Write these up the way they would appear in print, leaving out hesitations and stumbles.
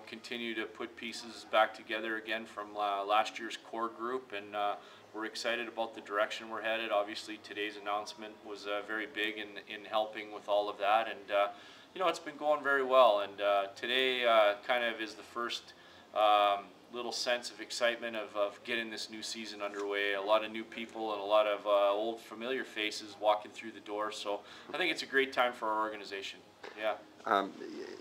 continue to put pieces back together again from last year's core group, and we're excited about the direction we're headed. Obviously, today's announcement was very big in helping with all of that, and it's been going very well. And today kind of is the first little sense of excitement of getting this new season underway. A lot of new people and a lot of old familiar faces walking through the door. So I think it's a great time for our organization. Yeah.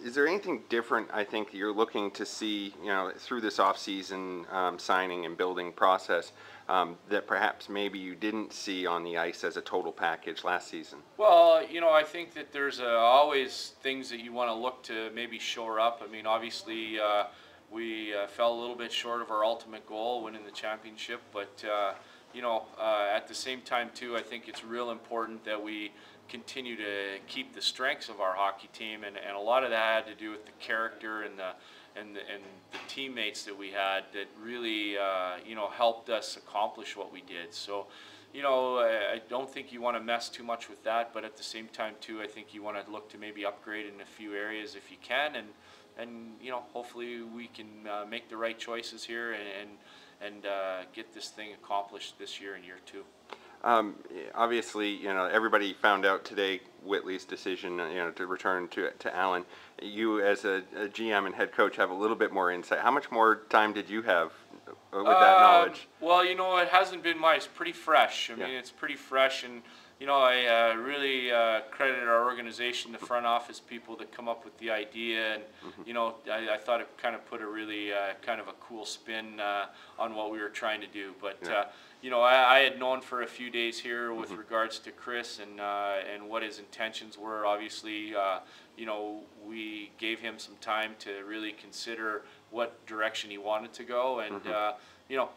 Is there anything different, I think, you're looking to see, through this off-season signing and building process that perhaps maybe you didn't see on the ice as a total package last season? Well, I think that there's always things that you want to look to maybe shore up. I mean, obviously, we fell a little bit short of our ultimate goal, winning the championship, but at the same time too, I think it's real important that we continue to keep the strengths of our hockey team, and a lot of that had to do with the character and the teammates that we had that really helped us accomplish what we did. So I don't think you want to mess too much with that, but at the same time too, I think you want to look to maybe upgrade in a few areas if you can, and hopefully we can make the right choices here and get this thing accomplished this year and year two. Obviously, everybody found out today Whitley's decision, to return to Allen. You, as a GM and head coach, have a little bit more insight. How much more time did you have with that knowledge? Well, it hasn't been much. It's pretty fresh. I mean, it's pretty fresh, and I really credit our organization, the front office people that come up with the idea, and I thought it kind of put a really kind of a cool spin on what we were trying to do. But I had known for a few days here with regards to Chris and what his intentions were. Obviously, we gave him some time to really consider what direction he wanted to go, and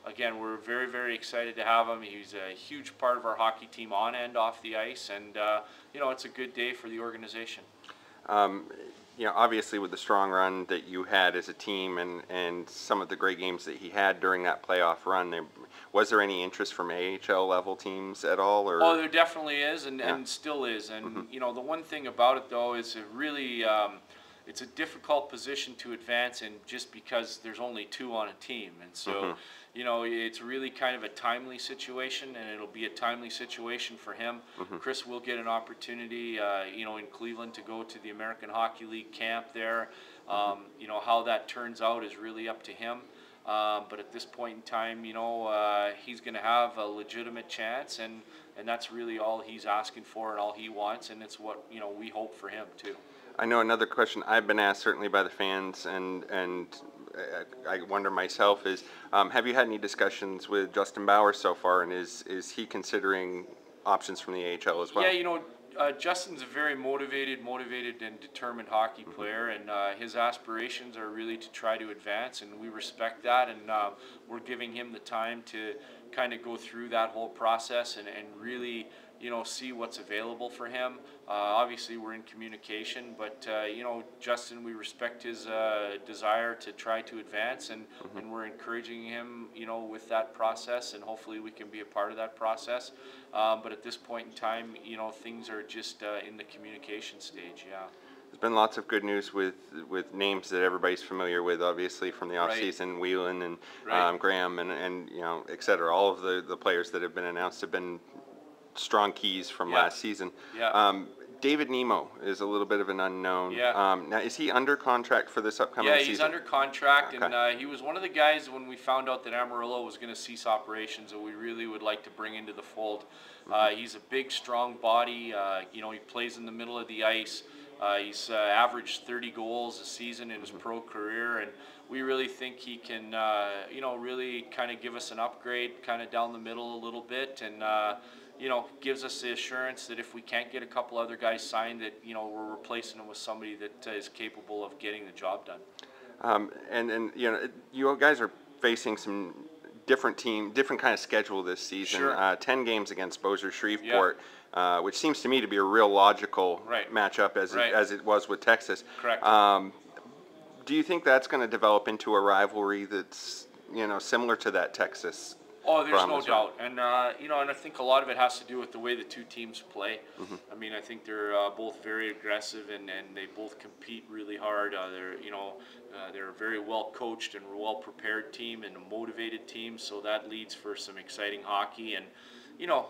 again, we're very, very excited to have him. He's a huge part of our hockey team on and off the ice, and it's a good day for the organization. Obviously with the strong run that you had as a team and some of the great games that he had during that playoff run, was there any interest from AHL level teams at all? Or? Oh, there definitely is, and still is. And the one thing about it though is it really it's a difficult position to advance in just because there's only two on a team, and so it's really kind of a timely situation, and it'll be a timely situation for him. Chris will get an opportunity in Cleveland to go to the American Hockey League camp there. How that turns out is really up to him, but at this point in time, he's going to have a legitimate chance, and that's really all he's asking for and all he wants, and it's what we hope for him too. I know another question I've been asked, certainly by the fans, and I wonder myself, is have you had any discussions with Justin Bauer so far, and is he considering options from the AHL as well? Yeah, Justin's a very motivated and determined hockey player, and his aspirations are really to try to advance, and we respect that, and we're giving him the time to kind of go through that whole process and really see what's available for him. Obviously, we're in communication, but Justin, we respect his desire to try to advance, and we're encouraging him, with that process, and hopefully we can be a part of that process. But at this point in time, things are just in the communication stage. Yeah. There's been lots of good news with names that everybody's familiar with, obviously, from the offseason. Whelan and Graham and et cetera. All of the players that have been announced have been strong keys from last season. David Nemo is a little bit of an unknown. Now, is he under contract for this upcoming season? Yeah, he's under contract, and he was one of the guys when we found out that Amarillo was going to cease operations that we really would like to bring into the fold. He's a big, strong body. He plays in the middle of the ice. He's averaged 30 goals a season in his pro career, and we really think he can, really kind of give us an upgrade kind of down the middle a little bit, and gives us the assurance that if we can't get a couple other guys signed, that we're replacing them with somebody that is capable of getting the job done. And you guys are facing some different kind of schedule this season. Sure. 10 games against Bossier Shreveport, which seems to me to be a real logical matchup as it was with Texas. Correct. Do you think that's going to develop into a rivalry that's similar to that Texas Oh, there's from no as well. doubt, and you know, and I think a lot of it has to do with the way the two teams play. I mean, I think they're both very aggressive, and they both compete really hard. They're a very well coached and well prepared team and a motivated team, so that leads for some exciting hockey. And you know,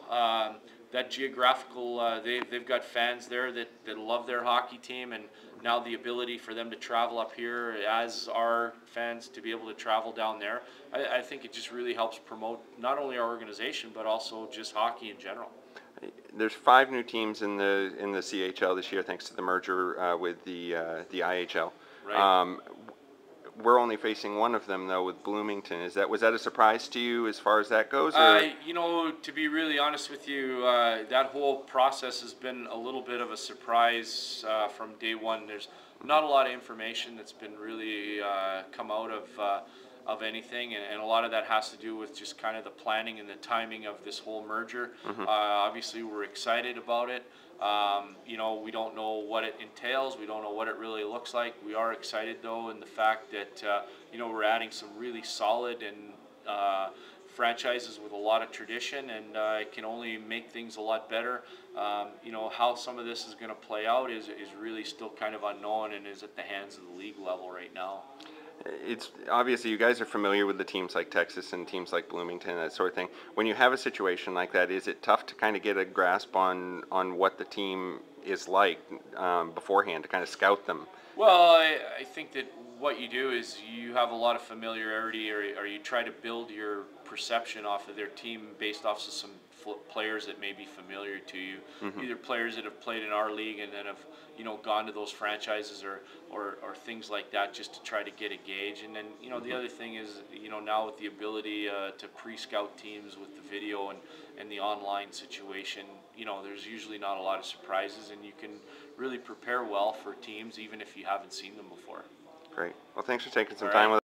that geographical, they've got fans there that love their hockey team, and now the ability for them to travel up here as our fans to be able to travel down there, I think it just really helps promote not only our organization but also just hockey in general. There's 5 new teams in the CHL this year, thanks to the merger with the IHL. Right. We're only facing one of them though, with Bloomington. Was that a surprise to you as far as that goes? Or? You know, to be really honest with you, that whole process has been a little bit of a surprise from day one. There's not a lot of information that's been really come out of anything, and a lot of that has to do with just kind of the planning and the timing of this whole merger. Obviously, we're excited about it. You know, we don't know what it entails. We don't know what it really looks like. We are excited though in the fact that you know, we're adding some really solid and franchises with a lot of tradition, and it can only make things a lot better. You know, how some of this is going to play out is really still kind of unknown and is at the hands of the league level right now. It's obviously you guys are familiar with the teams like Texas and teams like Bloomington, that sort of thing. When you have a situation like that, is it tough to kind of get a grasp on what the team is like beforehand, to kind of scout them? Well, I think that what you do is you have a lot of familiarity, or you try to build your perception off of their team based off of some players that may be familiar to you, either players that have played in our league and then have, you know, gone to those franchises, or things like that, just to try to get a gauge. And then, you know, the other thing is, you know, now with the ability to pre-scout teams with the video and the online situation, you know, there's usually not a lot of surprises, and you can really prepare well for teams even if you haven't seen them before. Great. Well, thanks for taking some All time right. with